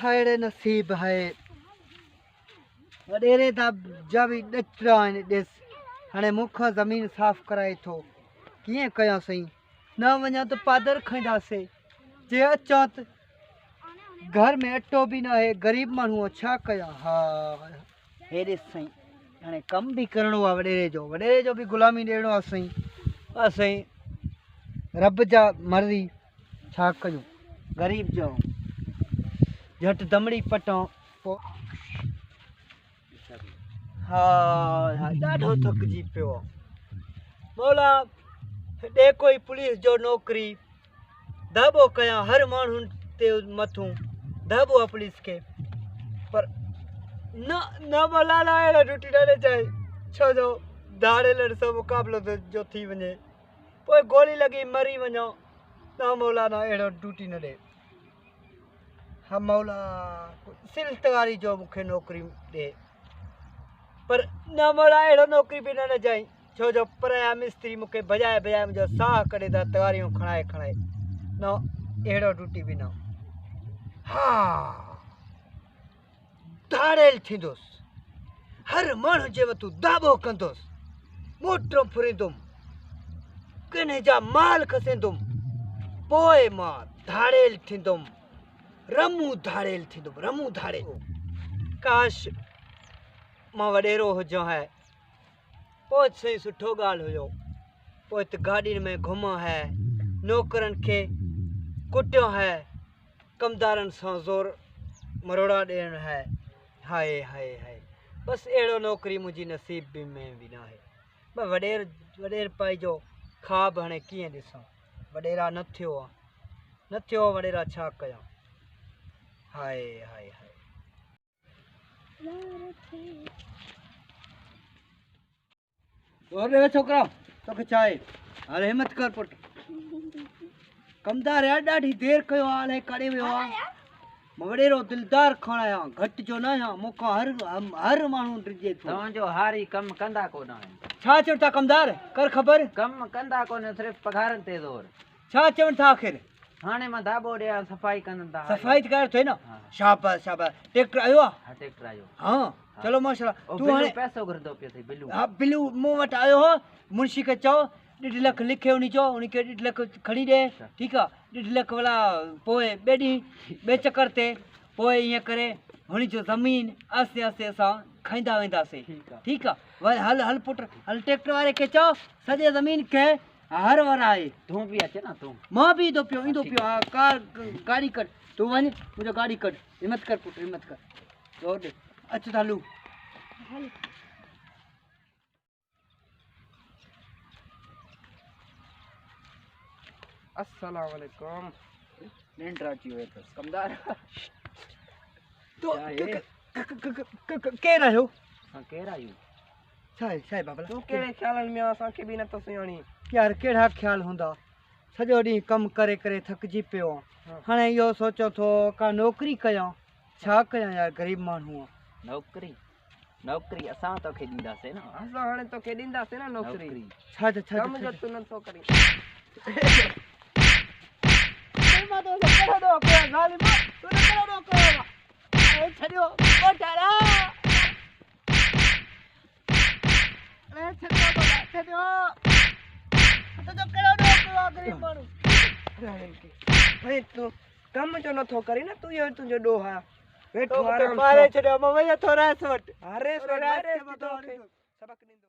हाय नसीब है वडेरे दा जब डचरा देस हाणे मुखा जमीन साफ कराए थो किए कया सही न वञा तो पादर खंदासे जे अचा त घर में अटो भी ना है गरीब मानू छा कया। हाँ हेरे सही हाणे कम भी करणो आ वडेरे जो भी गुलामी ॾियणो आ सही असई रब जा मर्ज़ी छा कयूं गरीब जो झट दमड़ी पटो पो हाँ ॾाढो थकजी पियो मौला ॾे कोई पुलिस जो नौकरी दाबो कया हर माण्हुनि ते मथूं दाबो आहे पुलिस के पर न न मौला ना अहिड़ा ड्यूटी न ॾे चाहे छो जो धाड़ेलनि सां मुक़ाबिलो जो थी वञे पोइ गोली लॻी मरी वञो न मौला ना अहिड़ो ड्यूटी न ॾे। हा मौला सिल्त वारी जो मूंखे नौकरी ॾे पर न मौला अहिड़ो नौकरी बि न ॾिजांइ छो जो पराया मिस्त्री मूंखे भॼाए भॼाए मुंहिंजो साह कढे था तवारियूं खणाए खणाए न अहिड़ो ड्यूटी बि न। हा धाड़ेल थींदुसि हर माण्हू जे वटि दाबो कंदुसि मोटरूं फुरींदुमि किन्हे जा माल खसेंदुमि पोइ मां धाड़ेल थींदुमि रमू धाड़ेल थींदुमि रमू धाड़ेल। काश मां वॾेरो हुजां है पोइ सही सुठो ॻाल्हि हुयो पोइ त गाॾियुनि में घुमो है नौकरनि खे कुटियो है कमदारनि सां ज़ोर मरोड़ा ॾियणु है हाय हाय हाय बसि अहिड़ो नौकरी मुंहिंजी नसीब में बि न आहे। बसि वॾेर पाई जो ख़्वाबु हाणे कीअं ॾिसां वॾेरा न थियो आहे वॾेरा छा कयां हाय हाय हाय। और छोकरा तोखे छा आहे हाणे हिमत कर पुट कमदार यार ॾाढी देर कयो आहे अलाए काॾे वियो आहे मां वॾेरो दिलदार खणाया घटि जो न आहियां मूंखां हर माण्हू डिॼे थो तव्हांजो हारी कम कंदा कोन आहिनि। छा चवनि था कमदार कर ख़बर कम कंदा कोन सिर्फ़ु पघारनि ते ज़ोर छा चवनि था आख़िर हाणे मां दाबो ॾियां सफ़ाई कंदा था सफ़ाई त कर थिए न शाबाश शाबाश ट्रैक्टर आयो आहे हा ट्रैक्टर आयो हाँ चलो माशाल्लाह तू हाणे पैसो घुरंदो पियो अथई बिलू हाँ बिलू मूं वटि आयो हो मुंशी खे चओ 1.5 लख लिखे उन चओ उनखे 1.5 लख खणी ॾे ठीकु आहे 1.5 लख वाला पोइ ॿिए ॾींहुं ॿिए चकर ते पोइ ईअं करे हुन जो ज़मीन आस्ते आस्ते असां खाईंदा वेंदासीं ठीकु आहे हल हल पुट हल ट्रैक्टर वारे खे चओ सॼे ज़मीन खे हर वर आहे तूं बि अचे न तूं मां बि ईंदो पियो हा कार गाड़ी कढ तूं वञ मुंहिंजो गाड़ी कढ हिमत कर पुट हिमत कर जोर ॾे अच त हलूं अस्सलाम वालेकुम निंड अची वियो अथसि कमदार तो केरु आहियो असां केरु आहियूं छा आहे बाबा तूं कहिड़े ख़्यालनि में असांखे बि नथो सुञाणी यार कहिड़ा ख़्याल हूंदा सॼो ॾींहुं कमु करे करे थकिजी पियो आहे हाणे इहो सोचो थो का नौकिरी कयां छा कयां यार गरीब माण्हू आहे नौकिरी असां तोखे ॾींदासीं न असां हाणे तोखे ॾींदासीं न नौकिरी छा कम जो तूं नथो करीं तूं कम जो नथो करी न तूं इहो तुंहिंजो ॾोह आहे वेठो आराम सां मारे छॾियो मां वञा थो रेस वटि अरे सबक ॾींदो